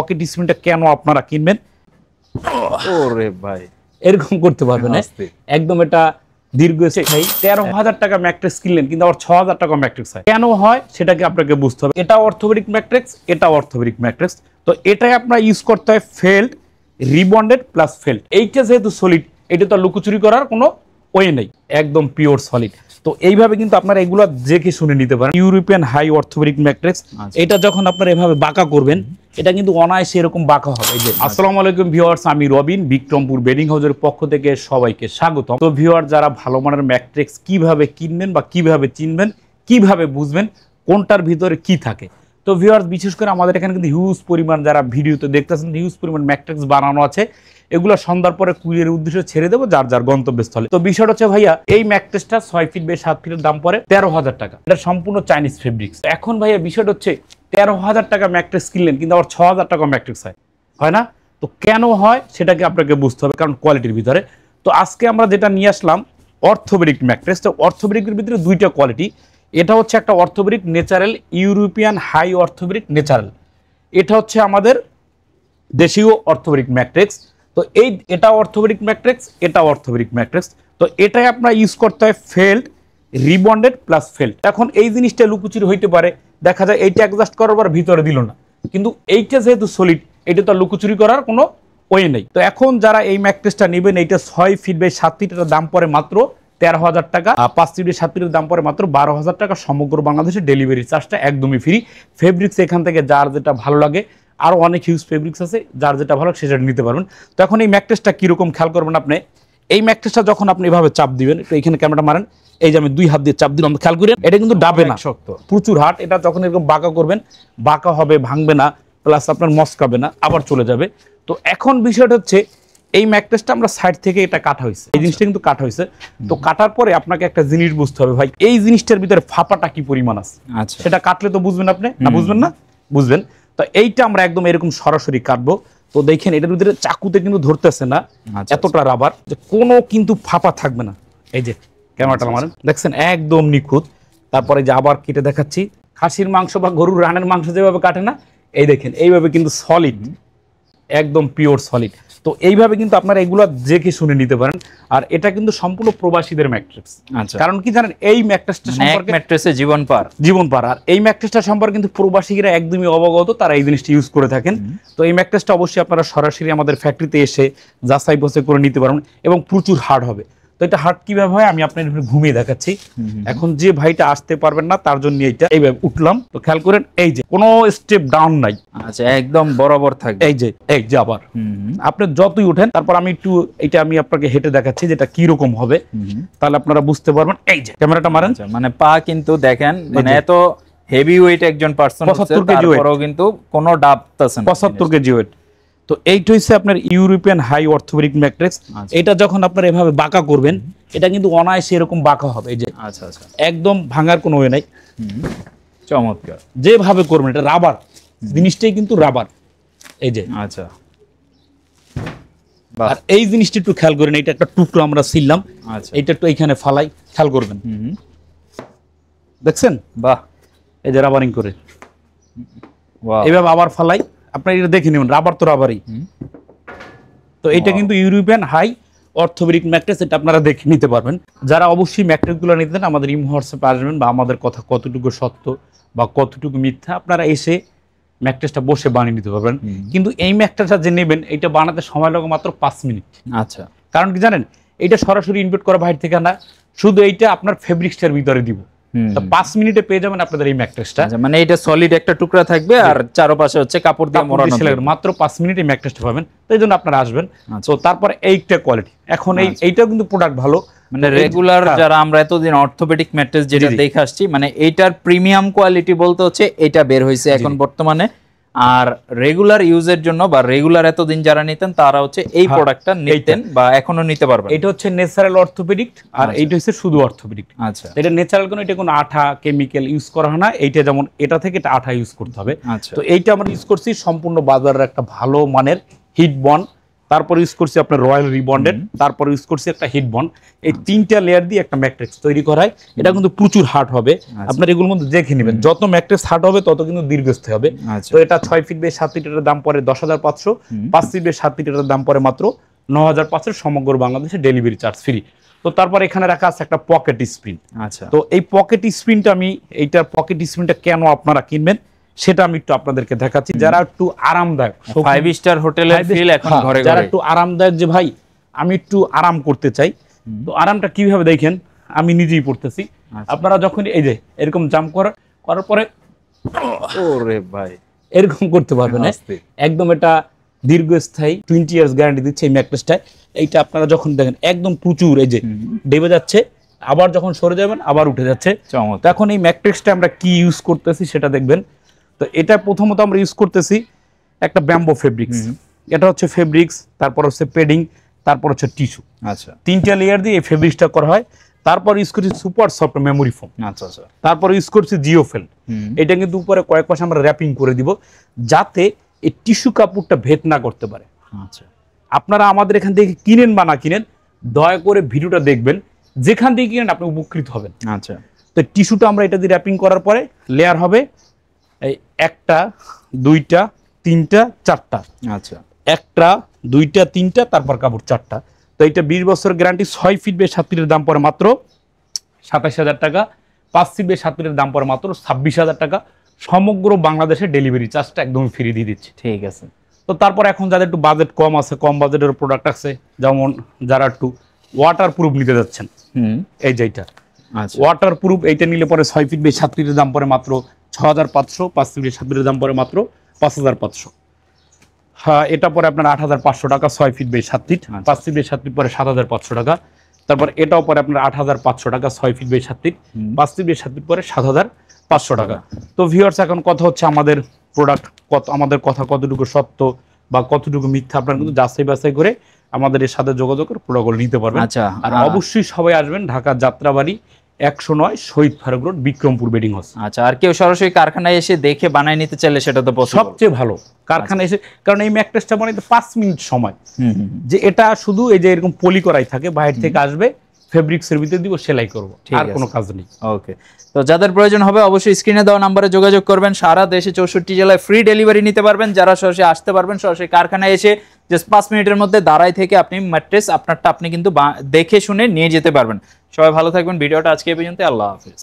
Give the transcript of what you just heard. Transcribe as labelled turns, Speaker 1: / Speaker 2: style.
Speaker 1: Pocket স্প্রিংটা কেন আপনারা কিনবেন
Speaker 2: ওরে ভাই
Speaker 1: এরকম করতে পারবেন না একদম এটা দীর্ঘস্থায়ী 13,000 টাকা ম্যাট্রেস কিনলেন কিন্তু আবার 6,000 টাকা ম্যাট্রেস হয় কেন হয় সেটাকে আপনাকে বুঝতে হবে এটা অর্থোপেডিক ম্যাট্রেস এটা অর্থোপেডিক ম্যাট্রেস তো এটাই আপনারা ইউজ করতে হয় ফেল্ড রিবন্ডেড প্লাস ফেল্ড এইটা যেহেতু সলিড এটা তো লুকোচুরি করার কোনো ওয়ে নেই একদম পিওর সলিড তো এইভাবে কিন্তু আপনারা এগুলো দেখে শুনে নিতে পারেন ইউরোপিয়ান হাই অর্থোপেডিক ম্যাট্রেস এটা যখন আপনারা এভাবে বাঁকা করবেন এটা কিন্তু অনায়াসে এরকম বাঁকা হবে এই যে আসসালামু আলাইকুম ভিউয়ার্স আমি রবিন বিক্রমপুর বেডিং হাউসের পক্ষ থেকে সবাইকে স্বাগতম তো ভিউয়ার যারা ভালো মানের ম্যাট্রেস কিভাবে কিনবেন বা কিভাবে চিনবেন কিভাবে বুঝবেন কোনটার ভিতরে কি থাকে তো ভিউয়ার্স বিশেষ করে আমাদের এখানে কিন্তু হিউজ পরিমাণ যারা ভিডিওতে দেখতেছেন হিউজ পরিমাণ ম্যাট্রেস বানানো আছে এগুলো সন্ধ্যার পরে কুরিয়ারের উদ্দেশ্যে ছেড়ে দেবো যার যার গন্তব্যস্থলে তো বিষয়টা হচ্ছে ভাইয়া এই ম্যাট্রেসটা 6 ফিট বাই 7 ফিটের দাম পড়ে 13,000 টাকা এটা সম্পূর্ণ চাইনিজ ফেব্রিক্স এখন ভাইয়া বিষয়টা হচ্ছে 13,000 টাকা ম্যাট্রেস কিনলেন কিন্তু আবার 6,000 টাকা ম্যাট্রেস হয় না তো কেন হয় সেটাকে আপনাকে বুঝতে হবে কারণ কোয়ালিটির ভিতরে তো আজকে আমরা যেটা নিয়ে আসলাম অর্থোপেডিক ম্যাট্রেস তো অর্থোপেডিকের ভিতরে দুইটা কোয়ালিটি এটা হচ্ছে একটা orthopaedic natural European high orthopaedic natural এটা হচ্ছে আমাদের দেশীয় অর্থোপেডিক ম্যাট্রেস তো এটা অর্থোপেডিক ম্যাট্রেস এটা অর্থোপেডিক ম্যাট্রেস তো এটাই আপনারা ইউজ করতে হয় ফেল্ড রিবন্ডেড প্লাস ফেল্ড এখন এই জিনিসটা লুকোচুরি হইতে পারে দেখা যায় এইটা অ্যাডজাস্ট করার পর ভিতরে দিল না কিন্তু এইটা যেহেতু সলিড এটা তো লুকোচুরি করার কোনো ওয়ে নেই তো এখন যারা এই ম্যাট্রেসটা নেবেন এইটা 6 ফিট বাই 7 ফিটের দাম পড়ে মাত্র 13,000 টাকা 5 ফিট বাই 7 ফিটের দাম পড়ে মাত্র 12,000 টাকা সমগ্র বাংলাদেশে ডেলিভারি চার্জটা একদমই ফ্রি ফেব্রিক্স এখান থেকে যার যেটা ভালো লাগে আরও অনেক হিউজ ফেব্রিক্স আছে যার যেটা ভালো সেটা নিতে পারবেন তো এখন এই ম্যাট্রেসটা কীরকম খেয়াল করবেন আপনি এই ম্যাট্রেসটা যখন আপনি এভাবে চাপ দিবেন একটু এখানে ক্যামেরাটা মারেন এই যে আমি 2 হাত দিয়ে চাপ দিলাম খেয়াল করেন এটা কিন্তু ডাবে না শক্ত প্রচুর হার্ড এটা যখন এরকম বাঁকা করবেন বাঁকা হবে ভাঙবে না প্লাস আপনার মস্কাবে না আবার চলে যাবে তো এখন বিষয়টা হচ্ছে এই ম্যাট্রেসটা আমরা সাইড থেকে এটা কাটা হয়েছে এই জিনিসটা কিন্তু কাটা হয়েছে তো কাটার পরে আপনাকে একটা জিনিস বুঝতে হবে ভাই এই জিনিসটার ভিতরে ফাঁপাটা কি পরিমাণ আছে আচ্ছা সেটা কাটলে তো বুঝবেন আপনি না বুঝবেন না বুঝবেন তো এইটা আমরা একদম এরকম সরাসরি কাটবো তো দেখেন এটার ভিতরে চাকুতে কিন্তু ধরতেছে না এতটা রাবার যে কোনো কিন্তু ফাঁপা থাকবে না এই যে ক্যামেরাটা আমার দেখছেন একদম নিখুঁত তারপরে যে আবার কেটে দেখাচ্ছি খাসির মাংস বা গরুর রানের মাংস যেভাবে কাটে না এই দেখেন এইভাবে কিন্তু সলিড একদম পিওর সলিড তো এইভাবে কিন্তু আপনারা এগুলো দেখে শুনে নিতে পারেন আর এটা কিন্তু সম্পূর্ণ প্রবাসীদের ম্যাট্রেস কারণ কি জানেন এই ম্যাট্রেসটা সম্পর্কে ম্যাট্রেসে জীবন পার আর এই ম্যাট্রেসটা সম্পর্কে কিন্তু প্রবাসীরা একদমই অবগত তারা এই জিনিসটা ইউজ করে থাকেন তো এই ম্যাট্রেসটা অবশ্যই আপনারা সরাসরি আমাদের ফ্যাক্টরিতে এসে যাচাই বাছাই করে নিতে পারবেন এবং প্রচুর হার্ড হবে তো এটা হার্ড কিভাবে হয় আমি আপনাদের ঘুমিয়ে দেখাচ্ছি এখন যে ভাইটা আসতে পারবেন না তার জন্য এইটা এইভাবে উঠলাম তো খেয়াল করেন এই যে কোনো স্টেপ ডাউন নাই
Speaker 2: আচ্ছা একদম বরাবর থাকবে
Speaker 1: এই যে আবার আপনি যতই উঠেন তারপর আমি একটু এটা আমি আপনাকে হেঁটে দেখাচ্ছি যেটা কি রকম হবে তাহলে আপনারা বুঝতে পারবেন এই যে ক্যামেরাটা মারেন
Speaker 2: মানে পা কিন্তু দেখেন মানে এত হেভি ওয়েট একজন পারসন
Speaker 1: 75 কেজি ওয়েট
Speaker 2: কিন্তু কোনো ডাবতাছে না
Speaker 1: 75 কেজি ওয়েট তো এইটা হচ্ছে আপনার ইউরোপিয়ান হাই অর্থোপেডিক ম্যাট্রেস এটা যখন আপনারা এভাবে বাঁকা করবেন এটা কিন্তু অনায়াসে এরকম বাঁকা হবে এই যে
Speaker 2: আচ্ছা আচ্ছা
Speaker 1: একদম ভাঙার কোনো ওয়ে নাই
Speaker 2: চমৎকার
Speaker 1: যেভাবে করবেন এটা রাবার জিনিসটাই কিন্তু রাবার এই যে
Speaker 2: আচ্ছা
Speaker 1: আর এই জিনিসটা একটু খেয়াল করেন এটা একটা টুকরো আমরা ছিললাম আচ্ছা এটা একটু এইখানে ফালাই খেয়াল করবেন দেখছেন
Speaker 2: বাহ
Speaker 1: এই যে রাবারিং করে
Speaker 2: ওয়াও
Speaker 1: এইভাবে আবার ফালাই আপনারা এটা দেখে নেবেন রাবার তো রাবারই তো এটা কিন্তু ইউরোপিয়ান হাই অর্থোপেডিক ম্যাট্রেস এটা আপনারা দেখে নিতে পারবেন যারা অবশ্যই ম্যাট্রেসগুলো নিতে দেন আমাদের ইমো হোয়াটসঅ্যাপে আসবেন বা আমাদের কথা কতটুকু সত্য বা কতটুকু মিথ্যা আপনারা এসে ম্যাট্রেসটা বসে বানিয়ে নিতে পারবেন কিন্তু এই ম্যাট্রেসটা যে নেবেন এটা বানাতে সময় লাগে মাত্র 5 মিনিট
Speaker 2: আচ্ছা
Speaker 1: কারণ কি জানেন এটা সরাসরি ইনপুট করা বাইরে থেকে না শুধু এইটা আপনার ফেব্রিক্সটার ভিতরে দিব 5 মিনিটে পেয়ে যাবেন আপনাদের এই ম্যাট্রেসটা
Speaker 2: মানে এটা সলিড একটা টুকরা থাকবে আর চারপাশে হচ্ছে কাপড় দিয়ে মোড়ানো থাকবে
Speaker 1: মাত্র 5 মিনিটে ম্যাট্রেসটা পাবেন তো এইজন্য আপনারা আসবেন তো তারপর এইটা কোয়ালিটি এখন এইটাও কিন্তু প্রোডাক্ট ভালো
Speaker 2: মানে রেগুলার যারা আমরা এতদিন অর্থোপেডিক ম্যাট্রেস যেটা দেখে আসছি মানে এইটার প্রিমিয়াম কোয়ালিটি বলতে হচ্ছে এটা বের হয়েছে এখন বর্তমানে আর রেগুলার ইউজের জন্য বা রেগুলার এতদিন যারা নিতেন তারা হচ্ছে এই প্রোডাক্টটা নিতেন বা এখনো নিতে পারবেন
Speaker 1: এটা হচ্ছে ন্যাচারাল অর্থোপেডিক আর এইটা হচ্ছে শুধু অর্থোপেডিক
Speaker 2: আচ্ছা
Speaker 1: এটা ন্যাচারাল কোনো এটা কোনো আঠা কেমিক্যাল ইউজ করা হয় না এইটা যেমন এটা থেকে এটা আঠা ইউজ করতে হবে তো এইটা আমরা ইউজ করছি সম্পূর্ণ বাজারের একটা ভালো মানের হিট বন্ড তারপর ইউজ করছি আপনার রয়্যাল রিবন্ডেড, তারপর ইউজ করছি একটা হিট বন্ড। এই 3টা লেয়ার দিয়ে একটা ম্যাট্রিক্স তৈরি করা হয়। এটা কিন্তু প্রচুর হার্ড হবে, আপনার এগুলোর মধ্যে দেখে নেবেন। যত ম্যাট্রিক্স হার্ড হবে তত কিন্তু দীর্ঘস্থায়ী হবে। তো এটা 6 ফিট বাই 7 ফিট, এটার দাম পড়ে 10,500। 5 ফিট বাই 7 ফিট, এটার দাম পড়ে মাত্র 9,500, সমগ্র বাংলাদেশে ডেলিভারি চার্জ ফ্রি। তো তারপর এখানে রাখা আছে একটা পকেট স্প্রিন।
Speaker 2: আচ্ছা,
Speaker 1: তো এই পকেট স্প্রিনটা এইটার পকেট স্প্রিনটা কেন আপনারা কিনবেন সেটা আমি একটু আপনাদেরকে দেখাচ্ছি। যারা একটু আরামদায়ক
Speaker 2: 5 স্টার হোটেলের ফিল এখন ঘরে ঘরে,
Speaker 1: যারা একটু আরামদায়ক, যে ভাই আমি একটু আরাম করতে চাই, তো আরামটা কিভাবে দেখেন আমি নিজেই পড়তেছি। আপনারা যখন এই যে এরকম জাম্প করার পরে
Speaker 2: ওরে ভাই
Speaker 1: এরকম করতে পারবেন, একদম এটা দীর্ঘস্থায়ী 20 ইয়ার্স গ্যারান্টি দিচ্ছে এই ম্যাট্রেসটায়। এইটা আপনারা যখন দেখেন একদম প্রচুর এই যে ডেবে যাচ্ছে, আবার যখন সরে যাবেন আবার উঠে যাচ্ছে। তখন এই ম্যাট্রেসটা আমরা কি ইউজ করতেছি সেটা দেখবেন। তো এটা প্রথমত আমরা ইউজ করতেছি একটা ব্যাম্বো ফেব্রিক্স। এটা হচ্ছে ফেব্রিক্স, তারপর হচ্ছে পেডিং, তারপর হচ্ছে টিস্যু।
Speaker 2: আচ্ছা,
Speaker 1: 3টা লেয়ার দিয়ে এই ফেব্রিক্সটা করা হয়। তারপর ইউজ করছি সুপার সফট মেমোরি ফোম।
Speaker 2: আচ্ছা আচ্ছা,
Speaker 1: তারপর ইউজ করছি জিওফেল। এটা কিন্তু উপরে কয়েক পাশে আমরা র্যাপিং করে দিব, যাতে এই টিস্যু কাপড়টা ভেদ না করতে পারে।
Speaker 2: আচ্ছা,
Speaker 1: আপনারা আমাদের এখান থেকে কিনেন বা না কিনেন, দয়া করে ভিডিওটা দেখবেন, যেখান থেকে কিনেন আপনি উপকৃত হবেন।
Speaker 2: আচ্ছা,
Speaker 1: তো টিস্যুটা আমরা এটা দিয়ে র্যাপিং করার পরে লেয়ার হবে এই 1টা 2টা 3টা 4টা।
Speaker 2: আচ্ছা,
Speaker 1: 1টা 2টা 3টা, তারপর কাপড় 4টা। তো এইটা 20 বছর গ্যারান্টি। 6 ফিট বাই 7 ফিটের দাম পড়ে মাত্র 27,000 টাকা। 5 ফিট বাই 7 ফিটের দাম পড়ে মাত্র 26,000 টাকা। সমগ্র বাংলাদেশে ডেলিভারি চার্জটা একদমই ফ্রি দিয়ে দিচ্ছি।
Speaker 2: ঠিক আছে।
Speaker 1: তো তারপর এখন যাদের একটু বাজেট কম আছে, কম বাজেটের প্রোডাক্ট আছে, যেমন যারা একটু ওয়াটার প্রুফ নিতে যাচ্ছেন, এই যেটা ওয়াটার প্রুফ, এইটা নিলে পরে 6 ফিট বাই 7 ফিটের দাম পড়ে মাত্র 6,500। 5 ফিট বাই 7 ফিটের দাম পড়ে মাত্র 5,500। হ্যাঁ, এটা পরে আপনার 8,500 টাকা 6 feet by 7 feet. 5 feet by 7 feet পরে 7,500 টাকা। তারপর এটাও পরে আপনার 8,500 টাকা 6 feet by 7 feet. 5 feet by 7 feet পরে 7,500 টাকা। তো ভিউয়ার্স, এখন কথা হচ্ছে আমাদের প্রোডাক্ট আমাদের কথা কতটুকু সত্য বা কতটুকু মিথ্যা, আপনারা কিন্তু যাচাই বাছাই করে আমাদের এর সাথে যোগাযোগ করে প্রোডাক্টগুলো নিতে পারবেন।
Speaker 2: আচ্ছা,
Speaker 1: আর অবশ্যই সবাই আসবেন Dhaka Jatrabari 109 Shahid Faruk road, Bikrampur bedding house.
Speaker 2: আচ্ছা, আর কেউ সরাসরি কারখানায় এসে দেখে বানায় নিতে চাইলে সেটা তো
Speaker 1: সবচেয়ে ভালো কারখানায় এসে, কারণ এই ম্যাট্রেসটা বানাইতে 5 মিনিট সময়। যে এটা শুধু এই যে এরকম পলি করাই থাকে, বাইরে থেকে আসবে, ফেব্রিক্সের ভিতরে দিব, সেলাই করব, আর কোনো কাজ নেই।
Speaker 2: ওকে, তো যাদের প্রয়োজন হবে অবশ্যই স্ক্রিনে দেওয়া নম্বরে যোগাযোগ করবেন। সারা দেশে 64 জেলায় ফ্রি ডেলিভারি নিতে পারবেন। যারা সরাসরি আসতে পারবেন, সরাসরি কারখানায় এসে জাস্ট 5 মিনিটের মধ্যে দাঁড়াই থেকে আপনি ম্যাট্রেস আপনারটা আপনি কিন্তু দেখে শুনে নিয়ে যেতে পারবেন। সবাই ভালো থাকবেন। ভিডিওটা আজকে এই পর্যন্ত। আল্লাহ হাফেজ।